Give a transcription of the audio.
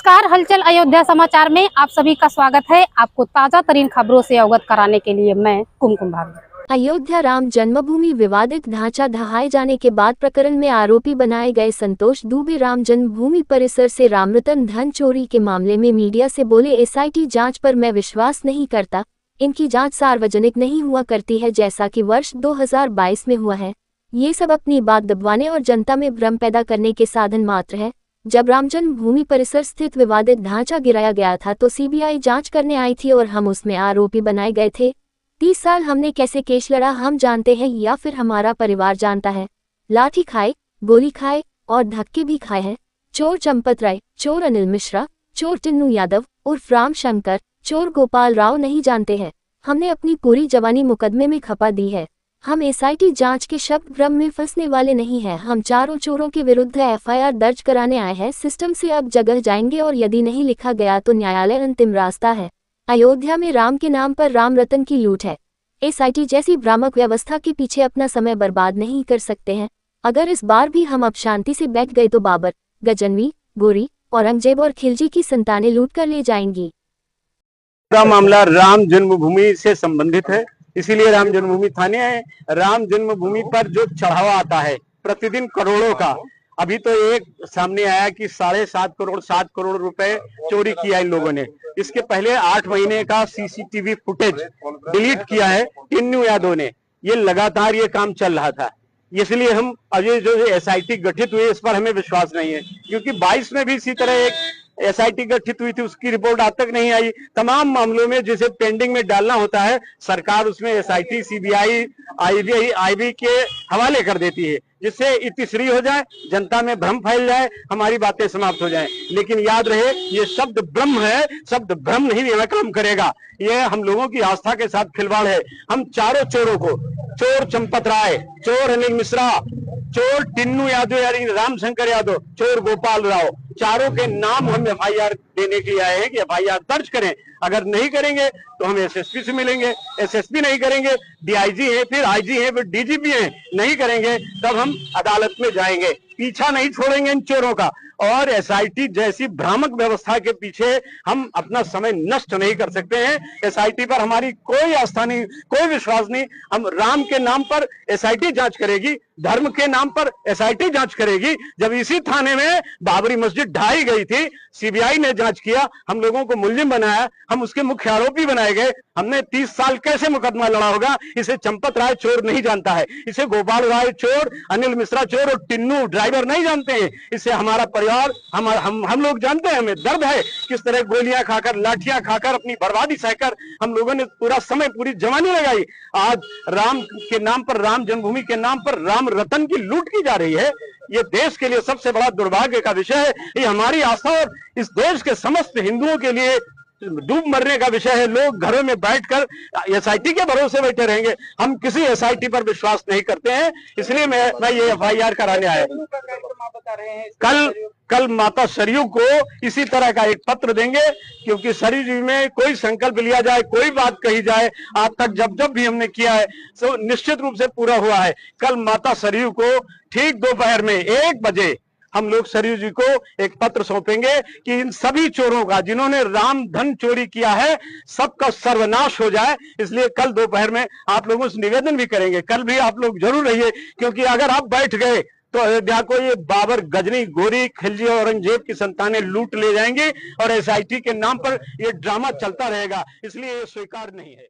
नमस्कार, हलचल अयोध्या समाचार में आप सभी का स्वागत है। आपको ताजा तरीन खबरों से अवगत कराने के लिए मैं कुमकुम भाभी। अयोध्या राम जन्मभूमि विवादित ढांचा ढहाए जाने के बाद प्रकरण में आरोपी बनाए गए संतोष दुबे राम जन्मभूमि परिसर से रामरतन धन चोरी के मामले में मीडिया से बोले, एसआईटी जांच पर मैं विश्वास नहीं करता। इनकी जांच सार्वजनिक नहीं हुआ करती है जैसा कि वर्ष 2022 में हुआ है। ये सब अपनी बात दबवाने और जनता में भ्रम पैदा करने के साधन मात्र है। जब राम जन्मभूमि परिसर स्थित विवादित ढांचा गिराया गया था तो सीबीआई जांच करने आई थी और हम उसमें आरोपी बनाए गए थे। 30 साल हमने कैसे केस लड़ा हम जानते हैं या फिर हमारा परिवार जानता है। लाठी खाए, गोली खाए और धक्के भी खाए हैं। चोर चंपत राय, चोर अनिल मिश्रा, चोर टिन्नू यादव उर्फ राम शंकर, चोर गोपाल राव नहीं जानते हैं। हमने अपनी पूरी जवानी मुकदमे में खपा दी है। हम एसआईटी जांच के शब्द भ्रम में फंसने वाले नहीं हैं। हम चारों चोरों के विरुद्ध एफआईआर दर्ज कराने आए हैं। सिस्टम से अब जगह जाएंगे और यदि नहीं लिखा गया तो न्यायालय अंतिम रास्ता है। अयोध्या में राम के नाम पर राम रतन की लूट है। एसआईटी जैसी भ्रामक व्यवस्था के पीछे अपना समय बर्बाद नहीं कर सकते हैं। अगर इस बार भी हम अब शांति से बैठ गए तो बाबर, गजनवी, गोरी, औरंगजेब और खिलजी की संतानें लूट कर ले जाएंगी। पूरा मामला राम जन्मभूमि से संबंधित है, इसीलिए राम जन्मभूमि थाने आए। राम जन्मभूमि पर जो चढ़ावा आता है प्रतिदिन करोड़ों का, अभी तो एक सामने आया कि 7.5 करोड़ 7 करोड़ रुपए चोरी किया इन लोगों ने। इसके पहले 8 महीने का सीसीटीवी फुटेज डिलीट किया है टिन्नू यादव ने। ये लगातार ये काम चल रहा था, इसलिए हम अजय जो एसआईटी गठित हुई इस पर हमें विश्वास नहीं है, क्योंकि 22 में भी इसी तरह एक एसआईटी गठित हुई थी, उसकी रिपोर्ट आज तक नहीं आई। तमाम मामलों में जिसे पेंडिंग में डालना होता है सरकार उसमें एसआईटी, सीबीआई, आईबी के हवाले कर देती है, जिससे इतिश्री हो जाए, जनता में भ्रम फैल जाए, हमारी बातें समाप्त हो जाएं। लेकिन याद रहे ये शब्द ब्रह्म है, शब्द भ्रम नहीं हमें काम करेगा। ये हम लोगों की आस्था के साथ खिलवाड़ है। हम चारों चोरों को, चोर चंपत राय, चोर अनिल मिश्रा, चोर टिन्नू यादव यानी राम शंकर यादव, चोर गोपाल राव, चारों के नाम हम एफआईआर देने के लिए आए हैं कि एफआईआर दर्ज करें। अगर नहीं करेंगे तो हम एसएसपी से मिलेंगे, एसएसपी नहीं करेंगे, डीआईजी है, फिर आईजी है, फिर डीजीपी है, नहीं करेंगे तब हम अदालत में जाएंगे। पीछा नहीं छोड़ेंगे इन चोरों का। और एसआईटी जैसी भ्रामक व्यवस्था के पीछे हम अपना समय नष्ट नहीं कर सकते हैं। एसआईटी पर हमारी कोई आस्था नहीं, कोई विश्वास नहीं। हम राम के नाम पर एसआईटी जांच करेगी, धर्म के नाम पर एसआईटी जांच करेगी। जब इसी थाने में बाबरी मस्जिद ढाई गई थी, सीबीआई ने जांच किया, हम लोगों को मुलजिम बनाया, हम उसके मुख्य आरोपी बनाए गए। हमने 30 साल कैसे मुकदमा लड़ा होगा? इसे चंपत राय चोर नहीं जानता है, इसे गोपाल राय चोर, अनिल मिश्रा चोर और टिन्नू ड्राइवर नहीं जानते हैं। इसे हमारा परिवार, हम लोग जानते हैं। हमें दर्द है किस तरह गोलियां खाकर, लाठियां खाकर, अपनी बर्बादी सहकर हम लोगों ने पूरा समय, पूरी जवानी लगाई। आज राम के नाम पर, राम जन्मभूमि के नाम पर राम रतन की लूट की जा रही है। ये देश के लिए सबसे बड़ा दुर्भाग्य का विषय है। ये हमारी आस्था और इस देश के समस्त हिंदुओं के लिए डूब मरने का विषय है। लोग घरों में बैठकर एसआईटी के भरोसे बैठे रहेंगे। हम किसी एसआईटी पर विश्वास नहीं करते हैं, इसलिए मैं ये एफआईआर कराने आया। कल माता सरयू को इसी तरह का एक पत्र देंगे, क्योंकि सरयू जी में कोई संकल्प लिया जाए, कोई बात कही जाए, आज तक जब भी हमने किया है तो निश्चित रूप से पूरा हुआ है। कल माता सरयू को ठीक दोपहर में 1 बजे हम लोग सरयू जी को एक पत्र सौंपेंगे कि इन सभी चोरों का, जिन्होंने राम धन चोरी किया है, सबका सर्वनाश हो जाए। इसलिए कल दोपहर में आप लोगों से निवेदन भी करेंगे। कल भी आप लोग जरूर रहिए, क्योंकि अगर आप बैठ गए तो अयोध्या को ये बाबर, गजनी, गोरी, खिलजी और औरंगजेब की संतानें लूट ले जाएंगे और एसआईटी के नाम पर ये ड्रामा चलता रहेगा। इसलिए ये स्वीकार नहीं है।